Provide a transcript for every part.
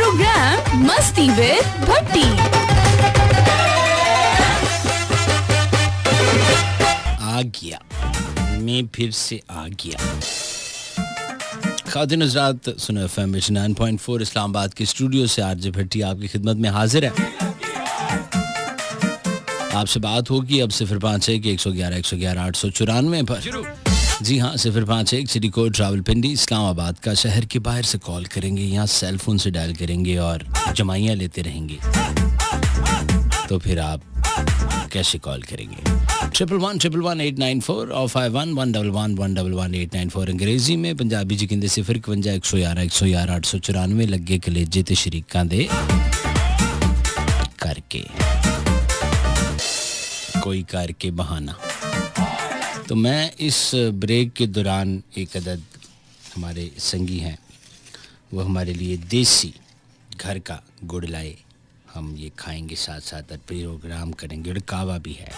Programme मस्ती with भट्टी। आ गया, मैं फिर से आ गया। खातिन हज़रात, सुनो एफएम 9.4 इस्लामाबाद के स्टूडियो से आरजे भट्टी आपकी खिदमत में हाजिर है। आपसे बात होगी अब 051 111 111 894 पर। जी हाँ, 051 सिटी कोड रावलपिंडी इस्लामाबाद का। शहर के बाहर से कॉल करेंगे, यहाँ सेल फोन से डायल करेंगे और जमाइयाँ लेते रहेंगे। तो फिर आप कैसे कॉल करेंगे? 111-111-894 और 51-111-111-894 अंग्रेजी में। पंजाबी जी कहते 051 111 111 894 लगे कलेजे ते शरीकां दे करके कोई करके बहाना। तो मैं इस ब्रेक के दौरान एक अदद हमारे संगी हैं, वो हमारे लिए देसी घर का गुड़ लाए। हम ये खाएंगे, साथ साथ प्रोग्राम करेंगे और कावा भी है।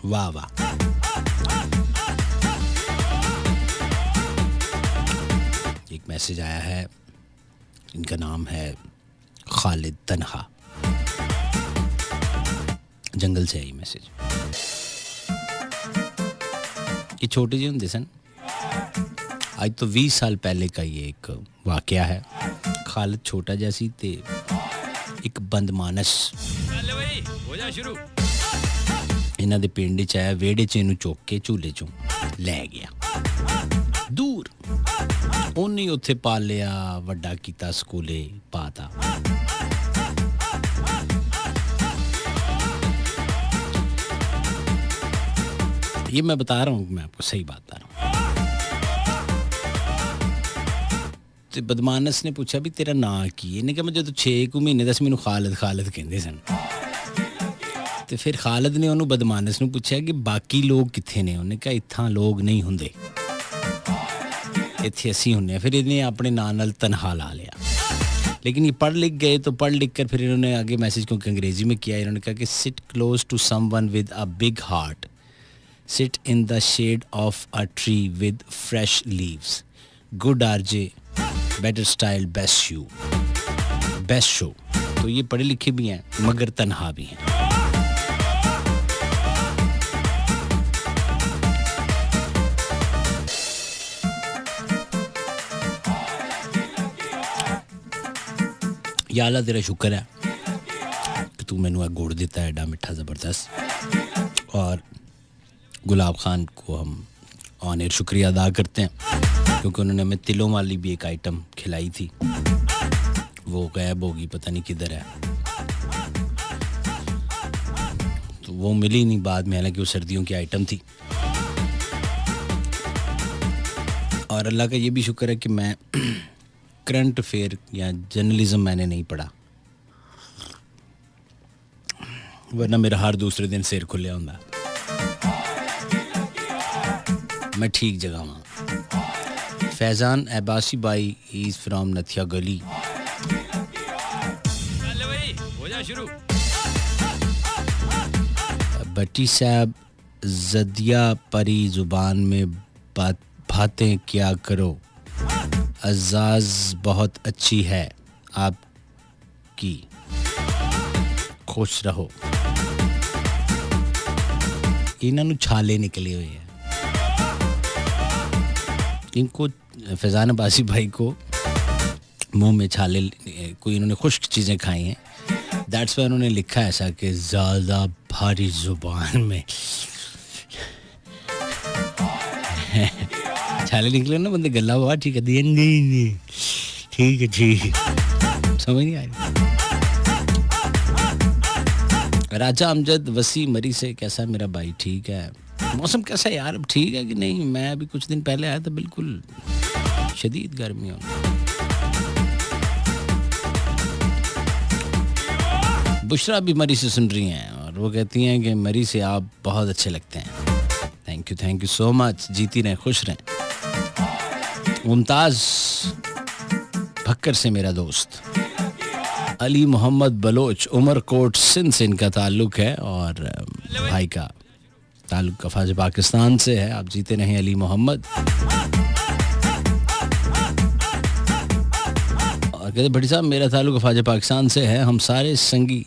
वाह वाह। एक मैसेज आया है, इनका नाम है खालिद तन्हा, जंगल से आई मैसेज। ये छोटे जी होंगे सन, आज तो 20 साल पहले का ये एक वाकया है। खालिद छोटा जैसी ते एक बंदमानस इन्हां दे पिंड च आया, वेड़े च इनू चुक के झूले चों लै गया दूर। उन्हें उत्थे पालिया, वड्डा कीता, स्कूले पाता। ये मैं बता रहा हूँ, मैं आपको सही बात बता रहा हूँ। तो बदमानस ने पूछा भी तेरा नाम की है? इन्हें कहा मैं जो 6 महीने दस मैनू खालिद खालिद कहते सन। तो फिर खालिद ने उन्होंने बदमानस ने पूछा कि बाकी लोग कित्थे ने? उन्हें कहा इत्थां लोग नहीं हुंदे, इत्थे असी हुन्ने। फिर इन्हें अपने नाम नाल तनहा ला लिया। लेकिन ये पढ़ लिख गए, तो पढ़ लिख कर फिर इन्होंने आगे मैसेज क्योंकि अंग्रेजी में किया, इन्होंने कहा कि sit close to someone with a big heart, sit in the shade of a tree with fresh leaves, good RJ, better style, best show, best show। तो ये पढ़े लिखे भी हैं मगर तन्हा भी हैं। या अल्लाह तेरा शुक्र है कि तू मैनू गुड़ दिता है एडा मिठा ज़बरदस्त। और गुलाब खान को हम ऑन एयर शुक्रिया अदा करते हैं क्योंकि उन्होंने हमें तिलों वाली भी एक आइटम खिलाई थी। वो गायब होगी, पता नहीं किधर है, तो वो मिली नहीं बाद में, हालांकि वो सर्दियों की आइटम थी। और अल्लाह का ये भी शुक्र है कि मैं करंट अफेयर या जर्नलिज्म मैंने नहीं पढ़ा, वरना मेरा हर दूसरे दिन सिर खुलिया होंदा। मैं ठीक जगह हूँ। फैज़ान अब्बासी भाई इज़ फ्रॉम नथिया गली। भट्टी साहब ज़दिया परी ज़ुबान में बातें क्या करो, अज़ाज़ बहुत अच्छी है आपकी, खुश रहो। इन्होंने छाले निकले हुए हैं। इनको फैज़ान अब्बासी भाई को मुंह में छाले, कोई इन्होंने खुश्क चीज़ें खाई हैं, दैट्स वाई उन्होंने लिखा है ऐसा कि ज़्यादा भारी ज़ुबान में छाले निकले ना, बंदे गला हुआ ठीक है दिए नहीं ठीक है ठीक, समझ नहीं आई। राजा अमजद वसी मरी से, कैसा मेरा भाई? ठीक है। मौसम कैसा है यार, अब ठीक है कि नहीं? मैं अभी कुछ दिन पहले आया था, बिल्कुल शदीद गर्मी हो। बुशरा भी मरी से सुन रही हैं और वो कहती हैं कि मरी से आप बहुत अच्छे लगते हैं। Thank you so much. जीती रहें, खुश रहें। मुमताज़ भक्कर से मेरा दोस्त अली मोहम्मद बलोच, उमरकोट सिंध से इनका ताल्लुक़ है और भाई का ताल्लुक अफवाज पाकिस्तान से है। आप जीते रहें अली मोहम्मद। और कहते भट्टी साहब मेरा ताल्लुक अफवाज पाकिस्तान से है, हम सारे संगी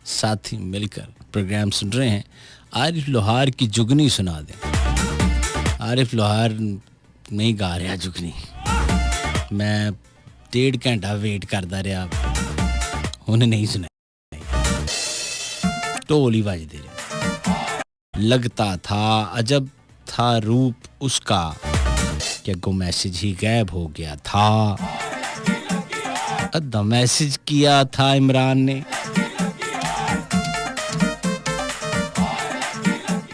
साथी मिलकर प्रोग्राम सुन रहे हैं, आरिफ लोहार की जुगनी सुना दें। आरिफ लोहार नहीं गा रहा जुगनी, मैं 1.5 घंटा वेट करता रहा, उन्हें नहीं सुना, ढोल ही बजते रहे। लगता था अजब था रूप उसका, क्या गो मैसेज ही गायब हो गया था। अद्धा मैसेज किया था इमरान ने,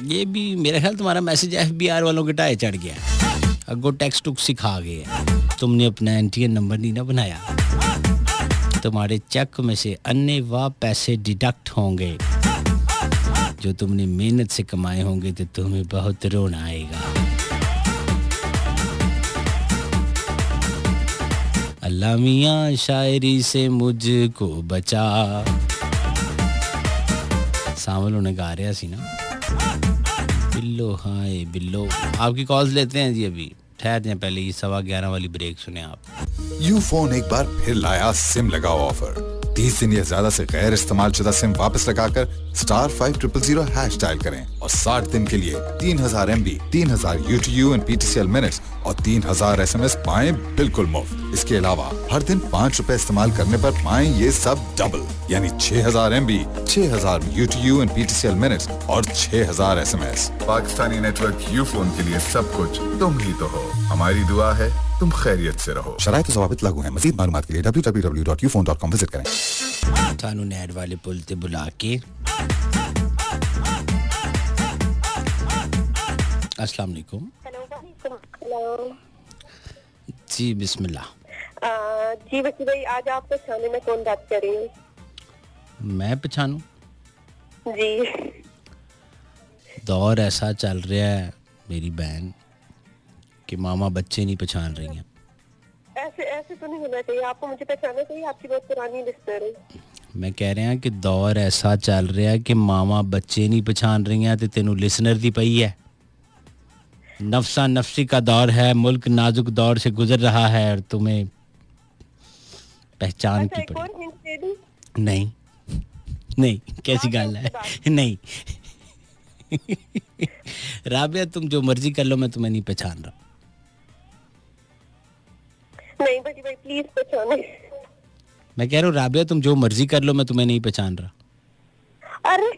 ये भी मेरा ख्याल तुम्हारा मैसेज FBR वालों के टाए चढ़ गया, अगो टेक्स्ट टुक सिखा गए, तुमने अपना NTN नंबर नहीं ना बनाया, तुम्हारे चेक में से अन्य व पैसे डिडक्ट होंगे जो तुमने मेहनत से कमाए होंगे, तो तुम्हें बहुत रोना आएगा। अल्लाह मियाँ शायरी से मुझको बचा, सावल उन्हें गा रहा सी ना, बिल्लो हाय बिल्लो। आपकी कॉल्स लेते हैं जी, अभी ठहर जाएं, पहले ये 11:15 वाली ब्रेक सुने आप। यूफोन एक बार फिर लाया सिम लगाओ ऑफर। 30 दिन या ज्यादा से गैर इस्तेमाल शुदा सिम वापस लगाकर *5000# डायल करें और 60 दिन के लिए 3000 MB, 3000 UTU and PTCL minutes और 3000 SMS पाएं बिल्कुल मुफ्त। इसके अलावा हर दिन ₹5 इस्तेमाल करने पर पाएं ये सब डबल, यानी 6000 MB, 6000 UTU and PTCL minutes और 6000 SMS। पाकिस्तानी नेटवर्क यूफोन के लिए सब कुछ तुम ही तो हो। हमारी दुआ है तुम खैरियत से रहो। शराइत ज़वाबित लागू हैं। मज़ीद मालूमात के लिए www.ufone.com विजिट करें। थानू नहर वाले पुल ते बुला के अस्सलाम वालेकुम। हेलो जी बिस्मिल्लाह। जी वकी भाई, आज आप पहचाने में कौन बात कर रही हूँ? मैं पहचानूं? जी दौर ऐसा चल रहा है मेरी बहन कि मामा बच्चे नहीं पहचान रही हैं। ऐसे ऐसे तो नहीं होना चाहिए, आपको मुझे पहचानना चाहिए, आपकी बहुत पुरानी लिस्टर है। मैं कह रहा कि दौर ऐसा चल रहा है कि मामा बच्चे नहीं पहचान रही हैं, तो तेनू लिसनर दी पई है। नफसा नफसी का दौर है, मुल्क नाजुक दौर से गुजर रहा है और तुम्हें पहचान की एक और पड़ी। हिंट दे दूं? नहीं नहीं, कैसी गल है? नहीं राबिया, तुम जो मर्जी कर लो, मैं तुम्हें नहीं पहचान रहा। नहीं बड़ी भाई प्लीज पहचाने। मैं कह रहा हूँ राबिया, तुम जो मर्जी कर लो, मैं तुम्हें नहीं पहचान रहा। अरे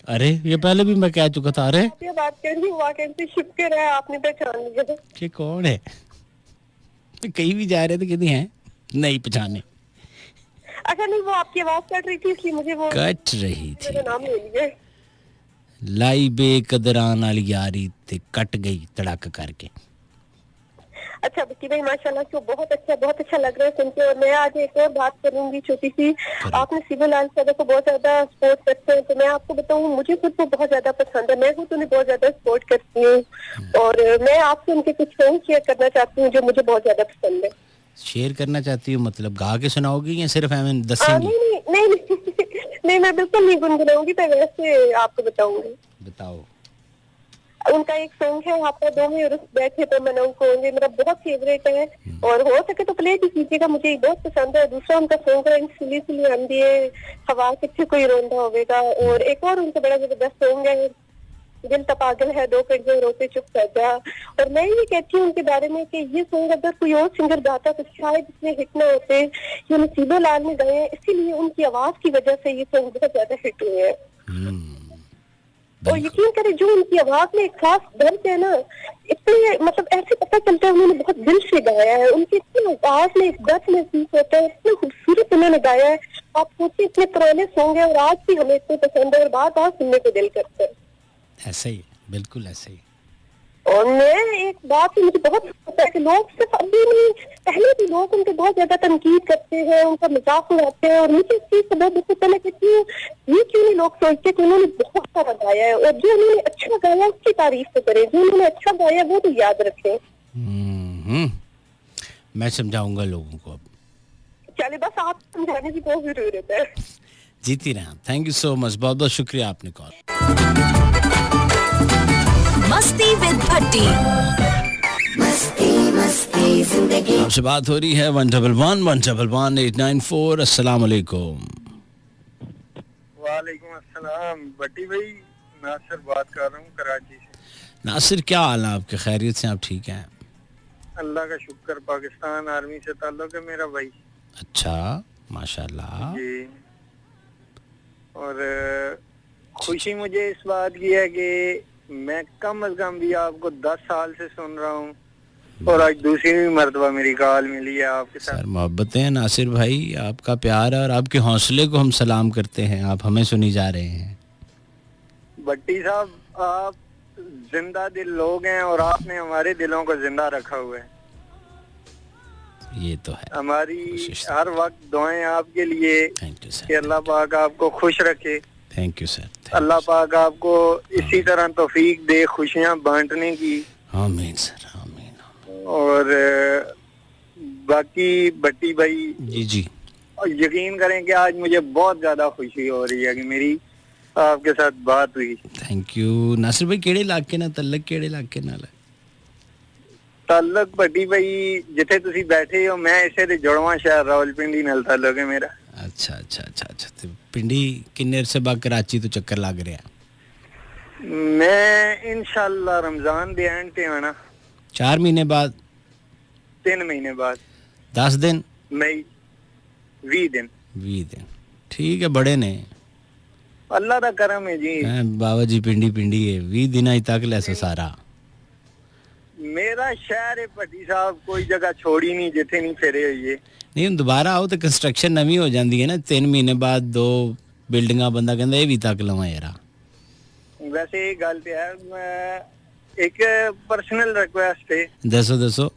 अरे ये पहले भी मैं कह चुका था। अरे ये बात कर रही हूँ, वाकई शुक्र है आपने पहचान लिया। ये कौन है? कहीं भी जा रहे थे, कहती हैं नहीं पहचाने। अच्छा नहीं, वो आपकी आवाज कट रही थी इसलिए मुझे वो कट रही थी। मेरा नाम ले लिया। लाई बेकदरान वाली यारी ते कट गई तड़क करके। अच्छा बच्ची भाई माशाल्लाह से बहुत अच्छा लग रहा है सुन के। और मैं आज एक और बात करूंगी छोटी सी। आपने सिविल लाल साहब को बहुत ज्यादा सपोर्ट करते हैं, तो मैं आपको बताऊं मुझे खुद को बहुत ज्यादा पसंद है। मैं खुद उन्हें बहुत ज्यादा सपोर्ट करती हूँ और मैं आपसे उनके कुछ सॉन्ग शेयर करना चाहती हूँ जो मुझे बहुत ज्यादा पसंद है। शेयर करना चाहती हूँ मतलब गा के सुनाओगी या सिर्फ हमें दसेंगी? नहीं मैं बिल्कुल नहीं गुनगुनाऊंगी, मैं वैसे आपको बताऊंगी। बताओ। उनका एक सॉन्ग है आपका दो में और बैठे तो मैं उनको, मेरा बहुत फेवरेट है और हो सके तो प्ले भी कीजिएगा, मुझे बहुत पसंद है। दूसरा उनका सॉन्ग है सिली सिली आंधी हवा कितने कोई रोंदा होगा, और एक और उनका बड़ा जबरदस्त सॉन्ग है दिल तो पागल है दो कड़ियों रोते चुप कर जा। और मैं ये कहती हूँ उनके बारे में कि ये सॉन्ग अगर कोई और सिंगर गाता तो शायद इतने हिट ना होते। ये नसीबो लाल ने गाए हैं, इसीलिए उनकी आवाज की वजह से ये सॉन्ग बहुत ज्यादा हिट हुए हैं। और यकीन करें जो उनकी आवाज में एक खास दर्द है ना, इतने मतलब ऐसे पता चलता है उन्होंने बहुत दिल से गाया है। उनकी इतनी आवाज में एक दर्द महसूस होता है, इतना खूबसूरत उन्होंने गाया है। आप सोचिए इतने पुराने सॉन्ग है और आज भी हमें इतने पसंद है और बार बार सुनने को दिल करता है। ऐसे ही, बिल्कुल ऐसे ही। और मैं एक बात मुझे बहुत पता है कि लोग सिर्फ अभी नहीं, पहले भी लोग उनके बहुत ज्यादा तनकीद करते हैं, उनका मजाक उड़ाते हैं। और मुझे इस चीज से बहुत दुख होता है कि ये क्यों नहीं लोग सोचते कि उन्होंने बहुत सारा गाया है और जो उन्होंने अच्छा गाया उसकी तारीफ तो करें, जो उन्होंने अच्छा गाया वो तो याद रखें। मैं समझाऊंगा लोगों को। अब चले बस आप समझाने की बहुत जरूरत है। जीती रहे। थैंक यू सो मच, बहुत बहुत शुक्रिया आपने कॉल। मस्ती विद भट्टी। आपसे बात हो रही है 111-111-894। अस्सलाम वालेकुम। वालेकुम अस्सलाम। भट्टी भाई, नासिर बात कर रहा हूँ कराची से। नासिर, क्या हाल है आपके? खैरियत से? आप ठीक हैं? अल्लाह का शुक्र। पाकिस्तान आर्मी से ताल्लुक है मेरा भाई। अच्छा, माशाल्लाह। जी। और खुशी मुझे इस बात की है कि मैं कम अज कम भी आपको 10 साल से सुन रहा हूँ और आज दूसरी मर्तबा मेरी कॉल मिली है आपके साथ। सर, मोहब्बतें नासिर भाई, आपका प्यार और आपके हौसले को हम सलाम करते हैं। आप हमें सुनी जा रहे हैं। भट्टी साहब, आप जिंदा दिल लोग हैं और आपने हमारे दिलों को जिंदा रखा हुआ है। ये तो है। हमारी कोशिश। हर वक्त दुआएं आपके लिए थैंक यू कि सर। अल्लाह पाक आपको खुश रखे। Thank you sir. अल्लाह पाक आपको इसी तरह तौफीक दे खुशियां बांटने की। आमीन सर, आमीन। और बाकी भट्टी भाई, जी जी। यकीन करें कि आज मुझे बहुत ज्यादा खुशी हो रही है कि मेरी आपके साथ बात हुई। थैंक यू नासिर भाई। केड़े इलाके ना तल्लक? केड़े इलाके नाल है? ताल्लुक भट्टी भाई जिथे तुसी बैठे हो, मैं इसे दे जुड़वा शहर रावलपिंडी नाल ताल्लुक है मेरा। अच्छा अच्छा अच्छा अच्छा। तो पिंडी किन्ने अरसे बाद कराची तो चक्कर लग रहा है? मैं इंशाल्लाह रमजान दे एंड ते आना। 4 महीने बाद? 3 महीने बाद। 10 दिन? मई 20 दिन। 20 दिन ठीक है, बड़े ने। अल्लाह दा करम है जी। बाबा जी पिंडी पिंडी है। 20 दिन ही तक लैसो सारा। मेरा शहर है भट्टी साहब, कोई जगह छोड़ी नहीं जिथे नहीं फेरे हुई। नहीं, हम दोबारा आओ तो कंस्ट्रक्शन नवी हो जाती है ना। 3 महीने बाद 2 बिल्डिंगा बंदा कहता ये भी तक लवा यार। वैसे ये गल ते है, एक पर्सनल रिक्वेस्ट है। दसो दसो।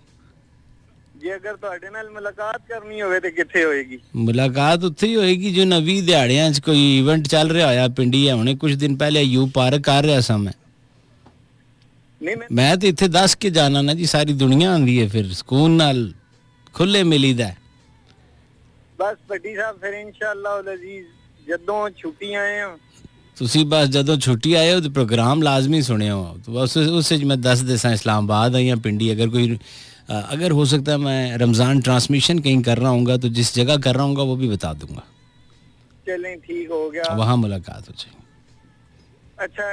जे अगर ਤੁਹਾਡੇ ਨਾਲ ਮੁਲਾਕਾਤ ਕਰਨੀ ਹੋਵੇ ਤੇ ਕਿੱਥੇ ਹੋਏਗੀ? मुलाकात उत्थे ही होएगी जो नवी दिहाड़ियां च कोई इवेंट चल रहा होया पिंडी है। हुणे कुछ दिन पहले यू पार्क कर रहा सा मैं। नहीं मैं तो इत्थे दस के जाना ना जी, सारी दुनिया आंदी है, फिर सुकून नाल खुले मिलीदा है। बस भट्टी साहब फिर इंशाअल्लाह अजीज जदों छुट्टियां आए ਤੁਸੀਂ ਬਸ ਜਦੋਂ ਛੁੱਟੀ ਆਏ ਹੋ तो प्रोग्राम लाजमी सुने हो। तो बस उससे मैं 10 दिसा इस्लामाबाद आई या पिंडी। अगर कोई अगर हो सकता है मैं रमज़ान ट्रांसमिशन कहीं कर रहा हूँ तो जिस जगह कर रहा हूँ वो भी बता दूंगा। चलें ठीक हो गया, वहाँ मुलाकात हो जाएगी। अच्छा,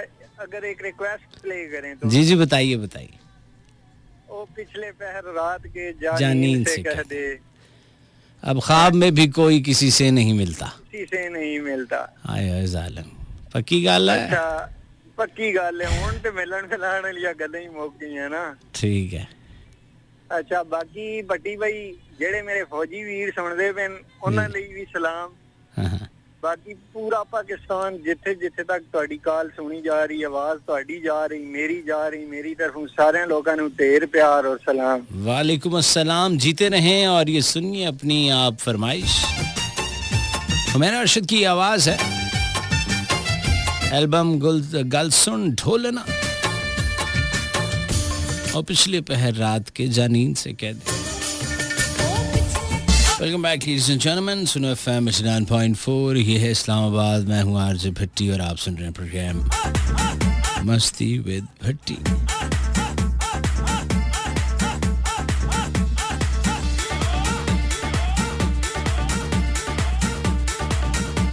अगर एक रिक्वेस्ट प्ले करें तो? जी जी बताइए बताइए। ओ पिछले पहर रात के जानीन से से कह दे, अब ख्वाब में भी कोई किसी से नहीं मिलता। किसी से नहीं मिलता। आए हाय जालिम, पक्की गल है। अच्छा पक्की गल है। हुण ते मिलन मिलाण वालियां गल्लां ही मुक गईयां ना। ठीक है। अच्छा बाकी भट्टी भाई जेड़े मेरे फौजी वीर सुनदे पेन उन्हां लई भी सलाम। हाँ हाँ। बाकी पूरा पाकिस्तान जिथे जिथे तक तुहाडी कॉल सुनी जा रही, आवाज तुहाडी जा रही, मेरी जा रही, मेरी तरफों सारे लोगों को ढेर प्यार और सलाम। वालेकुम अस्सलाम। जीते रहें और ये सुनिए अपनी आप फरमाइश। हुमैरा अरशद की आवाज है। एल्बम गल सुन ढोलना और पिछले पहर रात के जानीन से कह दे। Welcome back ladies and gentleman, सुनो एफएम 89.4। ये है इस्लामाबाद। मैं हूँ आरजे भट्टी और आप सुन रहे हैं प्रोग्राम मस्ती विद भट्टी।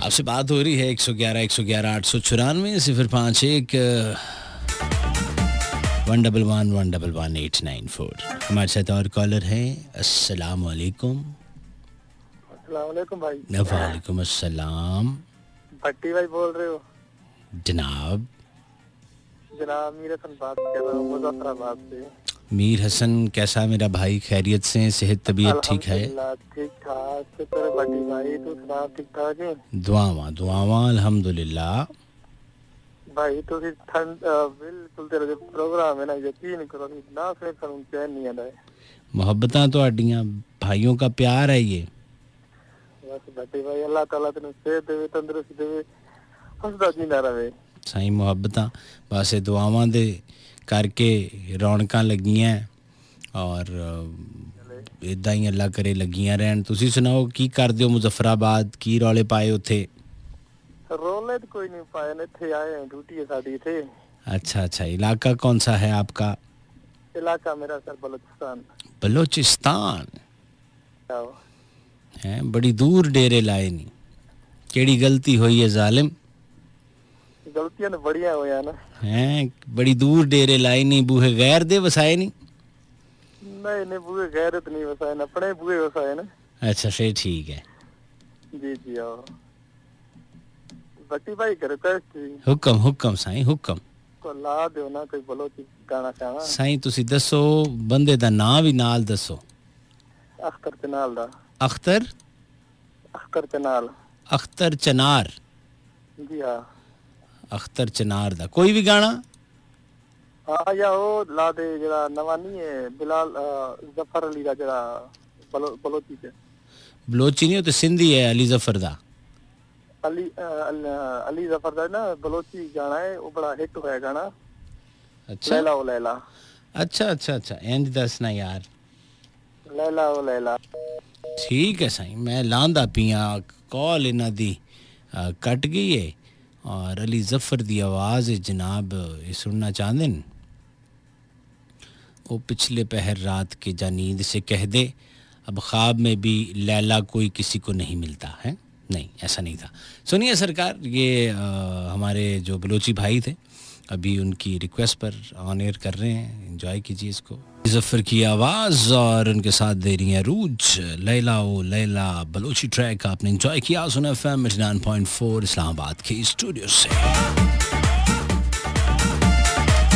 आपसे बात हो रही है 111-111-894 005 हमारे साथ और कॉलर हैं। अस्सलाम वालेकुम। अस्सलाम वालेकुम भाई। वालेकुम अस्सलाम। भट्टी भाई बोल रहे हो? जनाब जनाब मीर हसन बात कर रहा हूँ मुजफ्फराबाद से। मीर हसन, कैसा मेरा भाई? खैरियत से? सेहत तबीयत ठीक है? अल्हम्दुलिल्लाह ठीक ठाक। शुक्र है भट्टी भाई, तू सुना ठीक ठाक है? दुआवां अल्हम्दुलिल्लाह। भाई तुसी ठंड बिल्कुल तेरा जो प्रोग्राम है ना, यकीन करो ना फिर सुन चैन नहीं आता है। मोहब्बतां तुहाडियां, भाइयों का प्यार है ये। बस भट्टी भाई अल्लाह ताला तेन सेहत देवे, तंदुरुस्ती देवे, हंसदा जींदा रहे। साईं मुहब्बतां बस ये दुआवां दे करके रौनकां लगियां और इदां ही अल्लाह करे लगियां रहन। तुसी सुनाओ की करदे हो मुजफ्फराबाद? की रौले पाए उत्थे? रोले तो कोई नहीं पाए ने, इत्थे आए हैं, ड्यूटी है साडी इत्थे। अच्छा अच्छा, इलाका कौन सा है आपका? इलाका मेरा सर बलूचिस्तान। बलोचिस्तान है, बड़ी दूर डेरे लाए नहीं, केड़ी गलती हुई है जालिम? गलतियां तो बढ़िया हो या ना। हैं, बड़ी दूर डेरे लाए नहीं, बूहे गैर दे वसाए नहीं? नहीं नहीं, बुए गैरत नहीं वसाए ना, अपने बुए वसाए ना। अच्छा फिर ठीक है। जी जी आओ बट्टी भाई करे कैसे हुक्म हुक्म साईं हुक्म। को ला दो ना कोई बलोची गाना चाहना। साईं तुसी दसो, बंदे दा नाम भी नाल दसो। अख्तर चनाल दा। अख्तर? अख्तर चनाल। अख्तर चनार। जी हाँ। अख्तर चनार दा कोई भी गाना? हाँ या वो ला दे जरा नवा नहीं है बिलाल जफर अली का जरा बलोची से। बलोची नहीं हो तो सिंधी है, अली जफर दा। अली जफर का ना बलोची गाना है, वो बड़ा हिट हुआ है गाना। अच्छा लैला ओ लैला। अच्छा अच्छा अच्छा, इंज दसना यार। लैला ओ लैला। ठीक है साईं, मैं लांदा पिया, कॉल इन्हां दी कट गई है और अली जफर दी आवाज़ जनाब ये सुनना चाहते हैं। वो पिछले पहर रात के जा नींद से कह दे, अब ख्वाब में भी लैला कोई किसी को नहीं मिलता है। नहीं, ऐसा नहीं था। सुनिए सरकार, ये हमारे जो बलोची भाई थे अभी उनकी रिक्वेस्ट पर ऑन एयर कर रहे हैं, एंजॉय कीजिए इसको। जफर की आवाज़ और उनके साथ दे रही है रूज, लैला ओ लैला बलोची ट्रैक आपने एंजॉय किया। सुना FM 89.4 इस्लामाबाद के स्टूडियो से।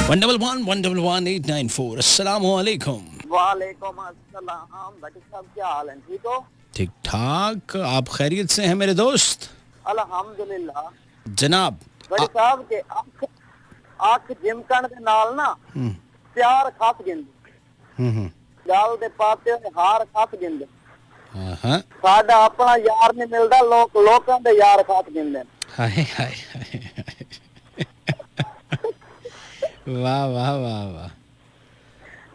111-111-894। अस्सलाम वालेकुम। वालेकुम अस्सलाम। भट्टी साहब क्या हाल है? ठीक हो? ठीक ठाक, आप खैरियत से हैं मेरे दोस्त? अल्हम्दुलिल्लाह जनाब भट्टी साहब के आँख जिमकन के नाल ना प्यार खास गिंद गाल दे पाते हार खास गिंद हाँ, साडा अपना यार नहीं मिलता, लोकां दे यार खास गिंदे। हाय हाय हाय वाह वाह वाह वाह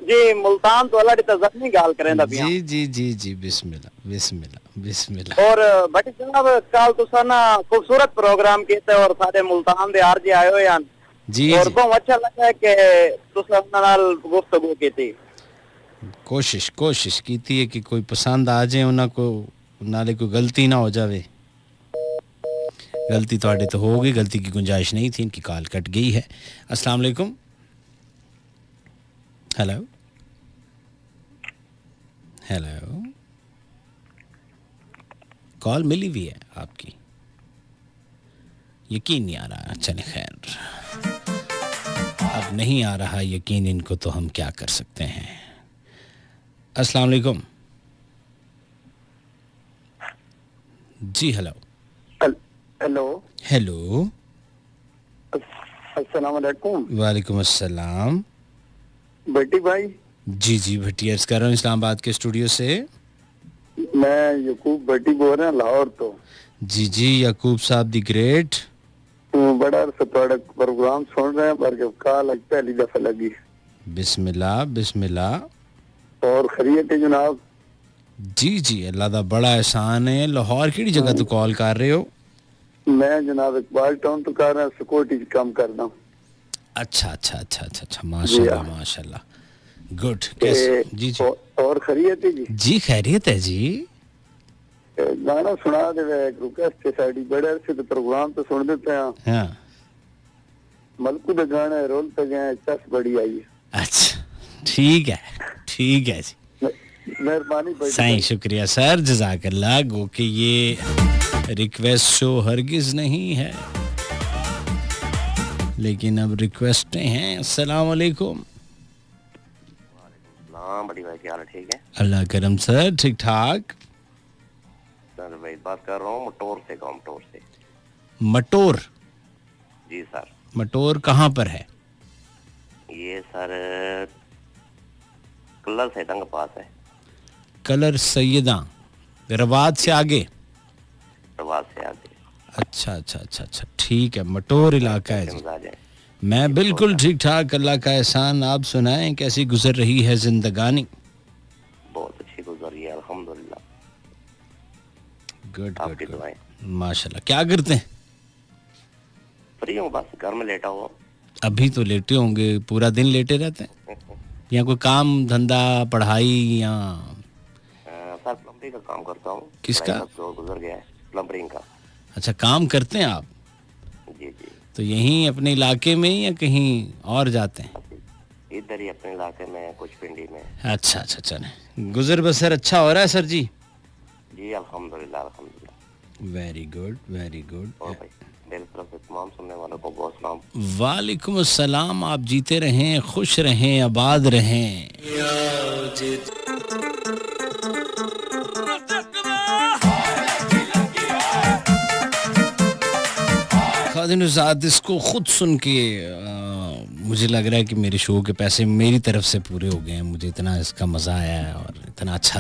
जी मुल्तान तो अल्लाह दी जख्मी गाल करेंदा पिया। जी जी जी जी, बिस्मिल्लाह बिस्मिल्लाह बिस्मिल्लाह। और भट्टी साहब कल तुसा ना खूबसूरत प्रोग्राम कीते और साडे मुल्तान दे आरजे आए हुए हैं जी और जी, बहुत अच्छा लगा कि तुसा उन्हां नाल गुफ्तगू कीती। कोशिश कीती है कि कोई पसंद आ जाए उन्हें को, नाले कोई गलती ना हो जावे। गलती तो तो हो गई, गलती की गुंजाइश नहीं थी, इनकी कॉल कट गई है। अस्सलाम वालेकुम। हेलो हेलो, कॉल मिली हुई है आपकी, यकीन नहीं आ रहा। चले खैर, अब नहीं आ रहा यकीन इनको तो हम क्या कर सकते हैं। अस्सलाम वालेकुम जी। हेलो हेलो हेलो, अस्सलाम वालेकुम। वालेकुम अस्सलाम। भट्टी भाई जी जी, भट्टी अर्ज कर रहा हूँ इस्लामाबाद के स्टूडियो से। मैं यकूब भट्टी बोल रहा लाहौर तो। जी जी, याकूब साहब दी ग्रेट। बड़ा प्रोग्राम सुन रहे हैं पर कॉल आज पहली दफा लगी। बिस्मिल्लाह बिस्मिल्लाह। और खैरियत है जनाब? जी जी, अल्लाह दा बड़ा एहसान है। लाहौर की जगह तो कॉल कर रहे हो? मैं जनाब इकबाल टाउन तो कर रहा हूँ, सिक्योरिटी काम करता हूँ। अच्छा अच्छा अच्छा अच्छा अच्छा, माशाल्लाह माशाल्लाह, गुड। कैसे? जी जी और खैरियत है जी? जी खैरियत है जी। गाना सुना दे, एक रिक्वेस्ट है साडी, बड़े अरसे तो प्रोग्राम तो सुन देते हैं। हाँ मलकू दे गाने रोल पे गए, चस बड़ी आई है। अच्छा ठीक है जी, मेहरबानी साईं शुक्रिया सर, जज़ाकल्लाह। गो कि ये रिक्वेस्ट शो हरगिज नहीं है, लेकिन अब रिक्वेस्टें हैं। अस्सलाम वालेकुम। बड़ी भाई क्या हाल है? ठीक है अल्लाह करम सर, ठीक ठाक। सर भाई बात कर रहा हूँ मटोर से, गाँव मटोर से। मटोर? जी सर। मटोर कहाँ पर है? ये सर कलर सैयदा के पास है। कलर सैयदा, रवाद से आगे? रवाद से आगे। अच्छा अच्छा अच्छा अच्छा, ठीक है, मटोर इलाका है जी। मिजाज है। मैं बिल्कुल ठीक ठाक, अल्लाह का एहसान। आप सुनाएं, कैसी गुजर रही है जिंदगानी? बहुत अच्छी गुजर रही है अल्हम्दुलिल्लाह। गुड आपकी गुड दुआएं। माशाल्लाह। क्या करते हैं? फ्री हूँ, बस घर में लेटा हुआ। अभी तो लेटे होंगे, पूरा दिन लेटे रहते हैं या कोई काम धंधा पढ़ाई या सर प्लम्बरिंग का काम करता हूँ। किसका? पढ़ाई का दौर गुजर गया है, प्लम्बरिंग का। अच्छा, काम करते हैं आप? जी जी, तो यहीं अपने इलाके में ही या कहीं और जाते हैं? इधर ही अपने इलाके में, कुछ पिंडी में। अच्छा अच्छा, चले, गुजर बसर अच्छा हो रहा है सर जी? जी अल्हम्दुलिल्लाह अल्हम्दुलिल्लाह। Very good very good. और भाई मेरी तरफ से तमाम सुनने वालों को बहुत सलाम। वालेकुम अस्सलाम, आप जीते रहें, खुश रहें, आबाद रहें। खादिन उस्ताद, इसको खुद सुन के मुझे लग रहा है कि मेरे शो के पैसे मेरी तरफ से पूरे हो गए हैं। मुझे इतना इसका मज़ा आया है और इतना अच्छा